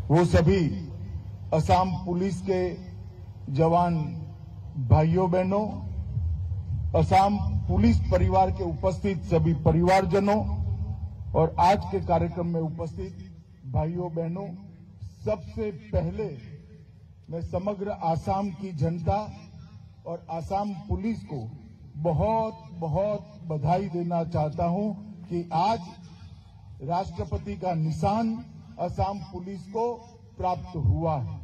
वो सभी असम पुलिस के जवान भाइयों बहनों, असम पुलिस परिवार के उपस्थित सभी परिवारजनों और आज के कार्यक्रम में उपस्थित भाइयों बहनों, सबसे पहले मैं समग्र आसाम की जनता और आसाम पुलिस को बहुत बहुत बधाई देना चाहता हूं कि आज राष्ट्रपति का निशान असम पुलिस को प्राप्त हुआ है।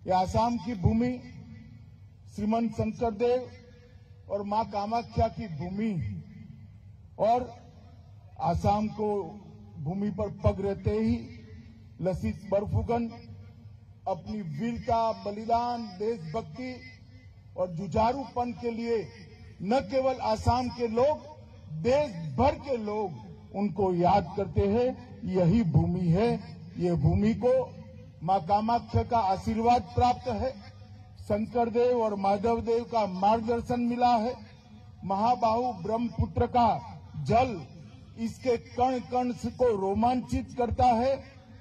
यह आसाम की भूमि श्रीमंत शंकरदेव और मां कामाख्या की भूमि और आसाम को भूमि पर पग रहते ही लसित बरफुकन अपनी वीरता, बलिदान, देशभक्ति और जुझारूपन के लिए न केवल आसाम के लोग, देश भर के लोग उनको याद करते हैं। यही भूमि है, ये भूमि को मां कामाख्या का आशीर्वाद प्राप्त है, शंकरदेव और माधवदेव का मार्गदर्शन मिला है, महाबाहु ब्रह्मपुत्र का जल इसके कण कण को रोमांचित करता है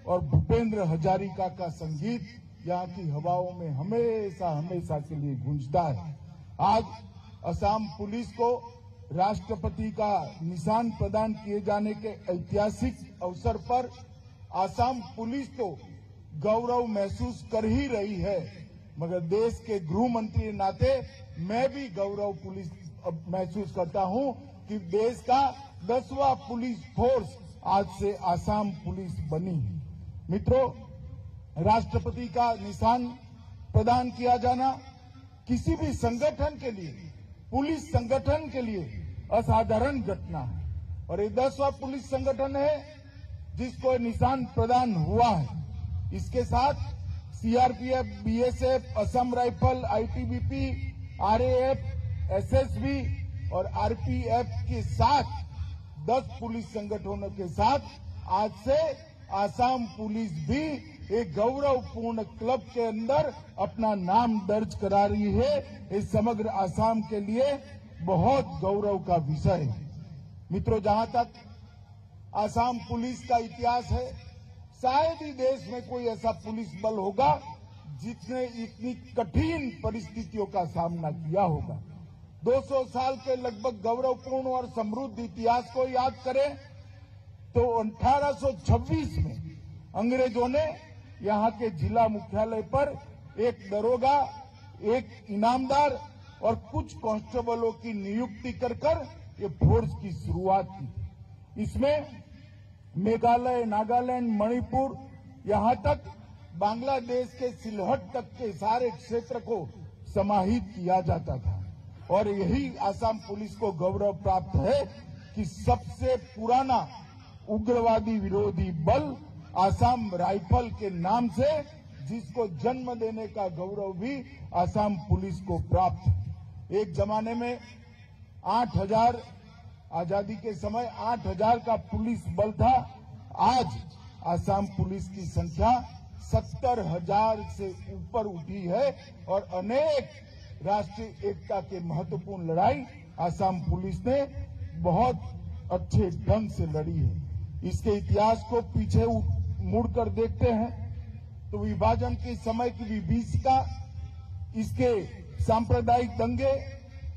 और भूपेंद्र हजारिका का संगीत यहाँ की हवाओं में हमेशा हमेशा के लिए गूंजता है। आज असम पुलिस को राष्ट्रपति का निशान प्रदान किए जाने के ऐतिहासिक अवसर पर असम पुलिस तो गौरव महसूस कर ही रही है, मगर देश के गृह मंत्री के नाते मैं भी गौरव पुलिस महसूस करता हूं कि देश का 10वां पुलिस फोर्स आज से असम पुलिस बनी है। मित्रों, राष्ट्रपति का निशान प्रदान किया जाना किसी भी संगठन के लिए, पुलिस संगठन के लिए असाधारण घटना है और ये 10वां पुलिस संगठन है जिसको निशान प्रदान हुआ है। इसके साथ CRPF, BSF, Assam rifle, ITBP, RAF, SSB और आरपीएफ के साथ 10 पुलिस संगठनों के साथ आज से असम पुलिस भी एक गौरवपूर्ण क्लब के अंदर अपना नाम दर्ज करा रही है। इस समग्र असम के लिए बहुत गौरव का विषय है। मित्रों, जहां तक असम पुलिस का इतिहास है, शायद ही देश में कोई ऐसा पुलिस बल होगा जिसने इतनी कठिन परिस्थितियों का सामना किया होगा। 200 साल के लगभग गौरवपूर्ण और समृद्ध इतिहास को याद करें तो 1826 में अंग्रेजों ने यहाँ के जिला मुख्यालय पर एक दरोगा, एक इनामदार और कुछ कांस्टेबलों की नियुक्ति कर ये फोर्स की शुरुआत की। इसमें मेघालय, नागालैंड, मणिपुर, यहाँ तक बांग्लादेश के सिलहट तक के सारे क्षेत्र को समाहित किया जाता था और यही असम पुलिस को गौरव प्राप्त है कि सबसे पुराना उग्रवादी विरोधी बल असम राइफल के नाम से, जिसको जन्म देने का गौरव भी असम पुलिस को प्राप्त है। एक जमाने में 8000, आजादी के समय 8000 का पुलिस बल था। आज असम पुलिस की संख्या 70,000 से ऊपर उठी है और अनेक राष्ट्रीय एकता के महत्वपूर्ण लड़ाई असम पुलिस ने बहुत अच्छे ढंग से लड़ी है। इसके इतिहास को पीछे मुड़कर देखते हैं तो विभाजन के समय की विभीषिका, इसके सांप्रदायिक दंगे,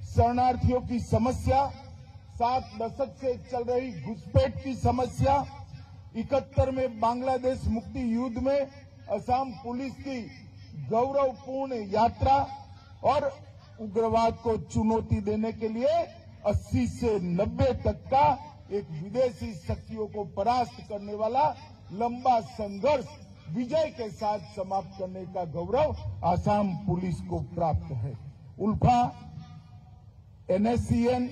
शरणार्थियों की समस्या, 7 दशक से चल रही घुसपैठ की समस्या, 71 में बांग्लादेश मुक्ति युद्ध में असम पुलिस की गौरवपूर्ण यात्रा और उग्रवाद को चुनौती देने के लिए 80 से 90 तक का एक विदेशी शक्तियों को परास्त करने वाला लंबा संघर्ष विजय के साथ समाप्त करने का गौरव असम पुलिस को प्राप्त है। उल्फा, एनएससीएन,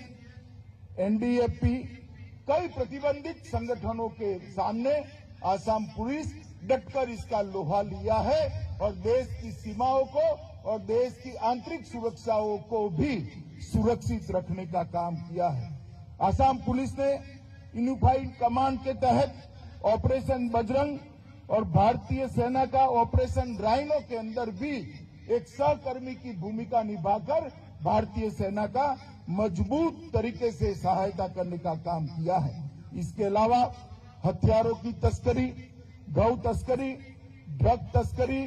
एनडीएफपी, कई प्रतिबंधित संगठनों के सामने असम पुलिस डटकर इसका लोहा लिया है और देश की सीमाओं को और देश की आंतरिक सुरक्षाओं को भी सुरक्षित रखने का काम किया है। असम पुलिस ने यूनिफाइड कमांड के तहत ऑपरेशन बजरंग और भारतीय सेना का ऑपरेशन राइनो के अंदर भी एक सहकर्मी की भूमिका निभाकर भारतीय सेना का मजबूत तरीके से सहायता करने का काम किया है। इसके अलावा हथियारों की तस्करी, गौ तस्करी, ड्रग तस्करी,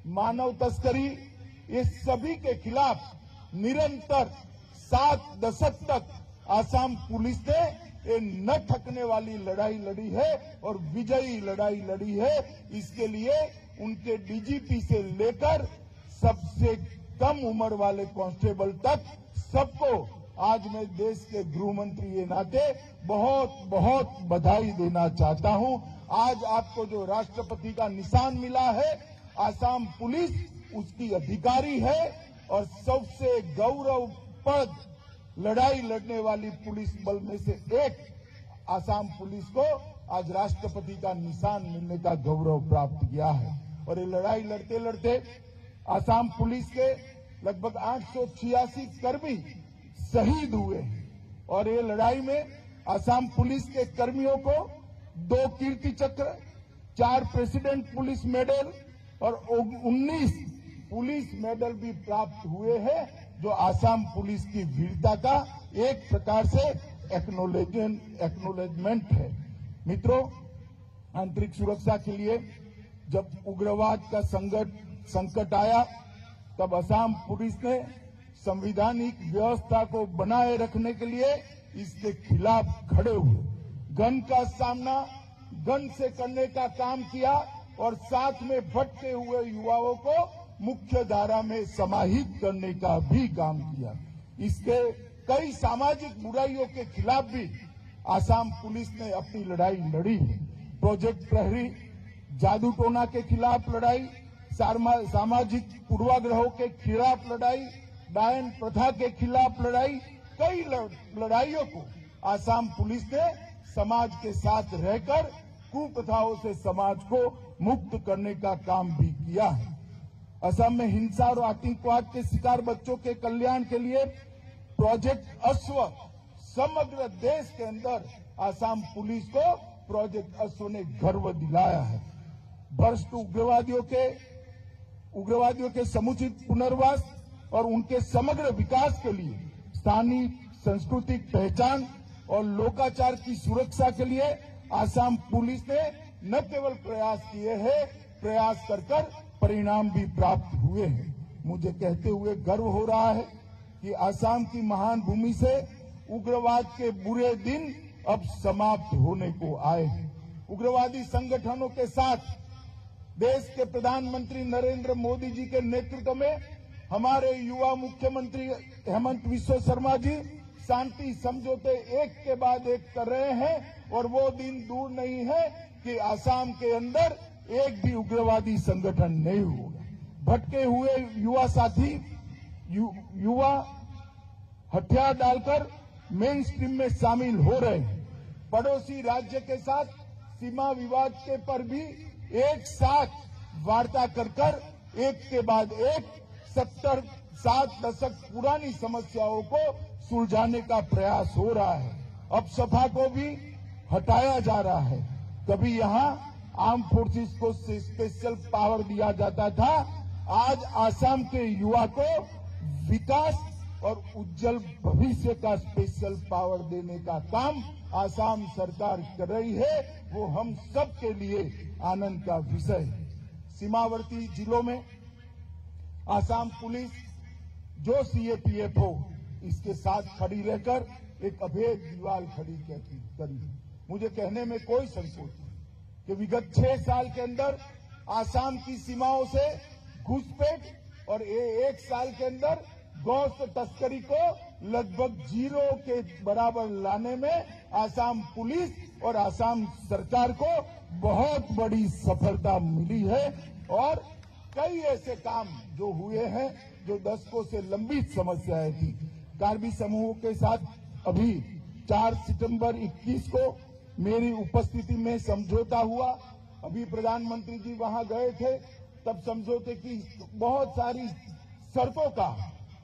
मानव तस्करी, ये सभी के खिलाफ निरंतर 7 दशक तक आसाम पुलिस ने ये न थकने वाली लड़ाई लड़ी है और विजयी लड़ाई लड़ी है। इसके लिए उनके डीजीपी से लेकर सबसे कम उम्र वाले कांस्टेबल तक सबको आज मैं देश के गृह मंत्री के नाते बहुत बहुत बधाई देना चाहता हूं। आज आपको जो राष्ट्रपति का निशान मिला है, आसाम पुलिस उसकी अधिकारी है और सबसे गौरवप्रद लड़ाई लड़ने वाली पुलिस बल में से एक आसाम पुलिस को आज राष्ट्रपति का निशान मिलने का गौरव प्राप्त किया है। और ये लड़ाई लड़ते लड़ते आसाम पुलिस के लगभग 886 कर्मी शहीद हुए और ये लड़ाई में आसाम पुलिस के कर्मियों को 2 कीर्ति चक्र, 4 प्रेसिडेंट पुलिस मेडल और 19 पुलिस मेडल भी प्राप्त हुए हैं, जो आसाम पुलिस की वीरता का एक प्रकार से एक्नोलेजमेंट है। मित्रों, आंतरिक सुरक्षा के लिए जब उग्रवाद का संकट आया तब आसाम पुलिस ने संवैधानिक व्यवस्था को बनाए रखने के लिए इसके खिलाफ खड़े हुए, गन का सामना गन से करने का काम किया और साथ में भटके हुए युवाओं को मुख्य धारा में समाहित करने का भी काम किया। इसके कई सामाजिक बुराइयों के खिलाफ भी आसाम पुलिस ने अपनी लड़ाई लड़ी है। प्रोजेक्ट प्रहरी, जादू टोना के खिलाफ लड़ाई, सामाजिक पूर्वाग्रहों के खिलाफ लड़ाई, डायन प्रथा के खिलाफ लड़ाई, कई लड़ाइयों को आसाम पुलिस ने समाज के साथ रहकर कुप्रथाओं से समाज को मुक्त करने का काम भी किया है। असम में हिंसा और आतंकवाद के शिकार बच्चों के कल्याण के लिए प्रोजेक्ट अश्व समग्र देश के अंदर आसाम पुलिस को प्रोजेक्ट अश्व ने गर्व दिलाया है। भ्रष्ट उग्रवादियों के समुचित पुनर्वास और उनके समग्र विकास के लिए स्थानीय सांस्कृतिक पहचान और लोकाचार की सुरक्षा के लिए आसाम पुलिस ने न केवल प्रयास किए हैं, प्रयास कर परिणाम भी प्राप्त हुए हैं। मुझे कहते हुए गर्व हो रहा है कि आसाम की महान भूमि से उग्रवाद के बुरे दिन अब समाप्त होने को आए हैं। उग्रवादी संगठनों के साथ देश के प्रधानमंत्री नरेंद्र मोदी जी के नेतृत्व में हमारे युवा मुख्यमंत्री हेमंत बिस्वा शर्मा जी शांति समझौते एक के बाद एक कर रहे हैं और वो दिन दूर नहीं है कि आसाम के अंदर एक भी उग्रवादी संगठन नहीं होगा। भटके हुए युवा साथी युवा हथियार डालकर मेन स्ट्रीम में शामिल हो रहे हैं। पड़ोसी राज्य के साथ सीमा विवाद के पर भी एक साथ वार्ता कर एक के बाद एक 7 दशक पुरानी समस्याओं को सुलझाने का प्रयास हो रहा है। अब सपा को भी हटाया जा रहा है। कभी यहां आर्म फोर्सेस को स्पेशल पावर दिया जाता था, आज आसाम के युवा को विकास और उज्जवल भविष्य का स्पेशल पावर देने का काम आसाम सरकार कर रही है। वो हम सब के लिए आनंद का विषय है। सीमावर्ती जिलों में आसाम पुलिस जो सीएपीएफ हो इसके साथ खड़ी रहकर एक अभेद दीवार खड़ी करी। मुझे कहने में कोई संकोच नहीं कि विगत 6 साल के अंदर आसाम की सीमाओं से घुसपैठ और 1 साल के अंदर गौस्त तस्करी को लगभग 0 के बराबर लाने में आसाम पुलिस और आसाम सरकार को बहुत बड़ी सफलता मिली है। और कई ऐसे काम जो हुए हैं जो दशकों से लंबित समस्याएं थी। कार्बी समूह के साथ अभी 4 सितंबर 21 को मेरी उपस्थिति में समझौता हुआ। अभी प्रधानमंत्री जी वहां गए थे, तब समझौते की बहुत सारी शर्तों का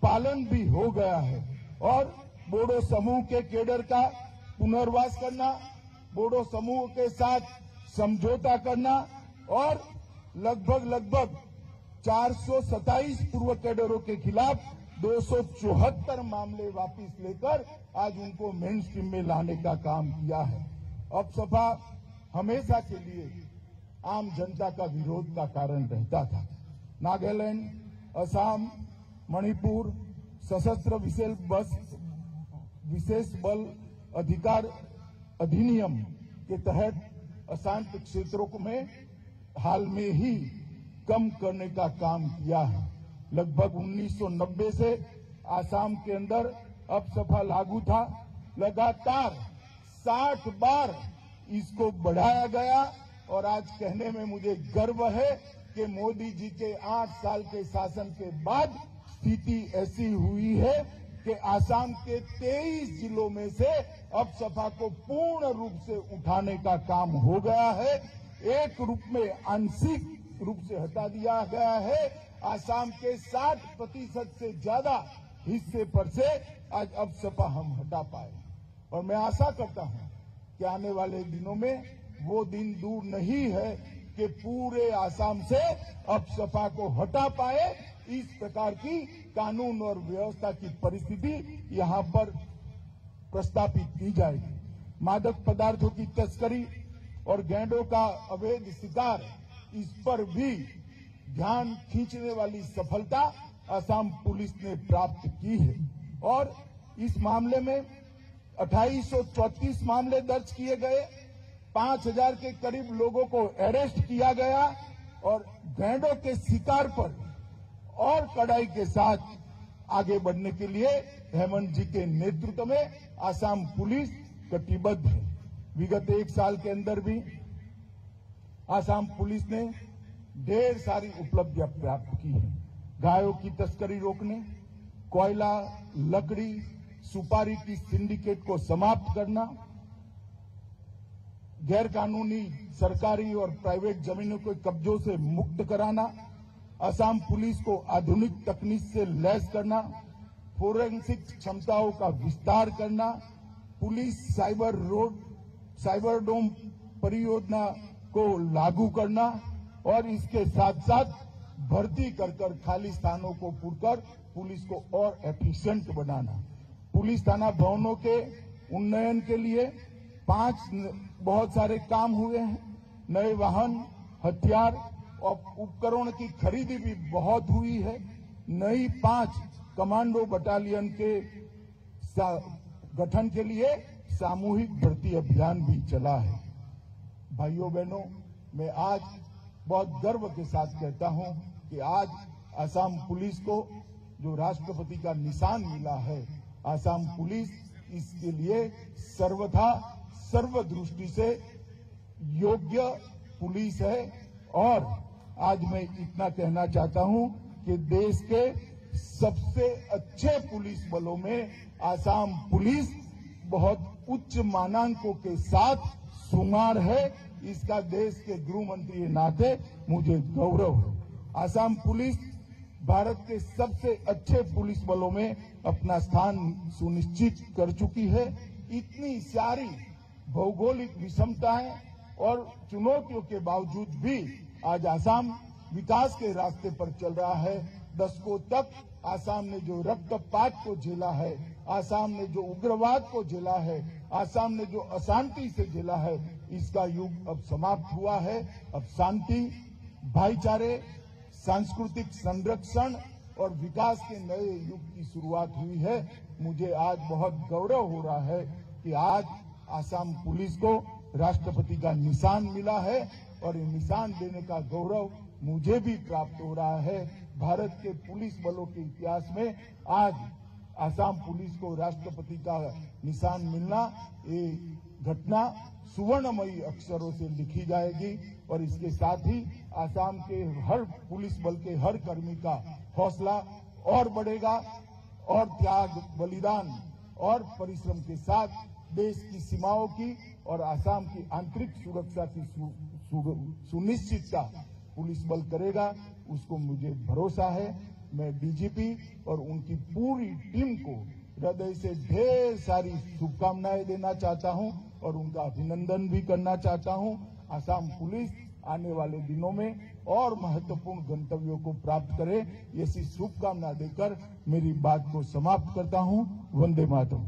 पालन भी हो गया है। और बोडो समूह के केडर का पुनर्वास करना, बोडो समूह के साथ समझौता करना और लगभग 427 पूर्व कैडरों के खिलाफ 274 मामले वापस लेकर आज उनको मेन स्ट्रीम में लाने का काम किया है। अब सपा हमेशा के लिए आम जनता का विरोध का कारण रहता था। नागालैंड, असम, मणिपुर सशस्त्र विशेष बल अधिकार अधिनियम के तहत अशांत क्षेत्रों में हाल में ही कम करने का काम किया है। लगभग 1990 से आसाम के अंदर अपसपा लागू था। लगातार 60 बार इसको बढ़ाया गया और आज कहने में मुझे गर्व है कि मोदी जी के 8 साल के शासन के बाद स्थिति ऐसी हुई है कि आसाम के 23 जिलों में से अपसपा को पूर्ण रूप से उठाने का काम हो गया है। एक रूप में आंशिक रूप से हटा दिया गया है। आसाम के 60% से ज्यादा हिस्से पर से आज अपसपा हम हटा पाए और मैं आशा करता हूं कि आने वाले दिनों में वो दिन दूर नहीं है कि पूरे आसाम से अपसपा को हटा पाए। इस प्रकार की कानून और व्यवस्था की परिस्थिति यहां पर प्रस्तापित की जाएगी। मादक पदार्थों की तस्करी और गैंडों का अवैध शिकार, इस पर भी ध्यान खींचने वाली सफलता असम पुलिस ने प्राप्त की है और इस मामले में 2834 मामले दर्ज किए गए, 5000 के करीब लोगों को अरेस्ट किया गया और गैंडों के शिकार पर और कड़ाई के साथ आगे बढ़ने के लिए हेमंत जी के नेतृत्व में असम पुलिस कटिबद्ध है। विगत 1 साल के अंदर भी असम पुलिस ने ढेर सारी उपलब्धियां प्राप्त की है। गायों की तस्करी रोकने, कोयला, लकड़ी, सुपारी की सिंडिकेट को समाप्त करना, गैर कानूनी सरकारी और प्राइवेट जमीनों को कब्जों से मुक्त कराना, असम पुलिस को आधुनिक तकनीक से लैस करना, फोरेंसिक क्षमताओं का विस्तार करना, पुलिस साइबरडोम परियोजना को लागू करना और इसके साथ साथ भर्ती कर खाली स्थानों को पूरकर पुलिस को और एफिशिएंट बनाना। पुलिस थाना भवनों के उन्नयन के लिए 5 बहुत सारे काम हुए हैं। नए वाहन, हथियार और उपकरण की खरीदी भी बहुत हुई है। नई 5 कमांडो बटालियन के गठन के लिए सामूहिक भर्ती अभियान भी चला है। भाइयों बहनों, मैं आज बहुत गर्व के साथ कहता हूं कि आज असम पुलिस को जो राष्ट्रपति का निशान मिला है, असम पुलिस इसके लिए सर्वथा सर्वदृष्टि से योग्य पुलिस है। और आज मैं इतना कहना चाहता हूं कि देश के सबसे अच्छे पुलिस बलों में असम पुलिस बहुत उच्च मानांकों के साथ शुमार है। इसका देश के गृह मंत्री के नाते मुझे गौरव है। असम पुलिस भारत के सबसे अच्छे पुलिस बलों में अपना स्थान सुनिश्चित कर चुकी है। इतनी सारी भौगोलिक विषमताएं और चुनौतियों के बावजूद भी आज असम विकास के रास्ते पर चल रहा है। दशकों तक असम ने जो रक्तपात को झेला है, असम ने जो उग्रवाद को झेला है, असम ने जो अशांति से झेला है, इसका युग अब समाप्त हुआ है। अब शांति, भाईचारे, सांस्कृतिक संरक्षण और विकास के नए युग की शुरुआत हुई है। मुझे आज बहुत गौरव हो रहा है कि आज असम पुलिस को राष्ट्रपति का निशान मिला है और ये निशान देने का गौरव मुझे भी प्राप्त हो रहा है। भारत के पुलिस बलों के इतिहास में आज असम पुलिस को राष्ट्रपति का निशान मिलना, ये घटना सुवर्णमयी अक्षरों से लिखी जाएगी और इसके साथ ही असम के हर पुलिस बल के हर कर्मी का हौसला और बढ़ेगा और त्याग, बलिदान और परिश्रम के साथ देश की सीमाओं की और असम की आंतरिक सुरक्षा की सुनिश्चितता पुलिस बल करेगा। उसको मुझे भरोसा है। मैं डीजीपी और उनकी पूरी टीम को हृदय से ढेर सारी शुभकामनाएं देना चाहता हूं और उनका अभिनंदन भी करना चाहता हूं। असम पुलिस आने वाले दिनों में और महत्वपूर्ण गंतव्यों को प्राप्त करे, ऐसी शुभकामना देकर मेरी बात को समाप्त करता हूं। वंदे मातरम।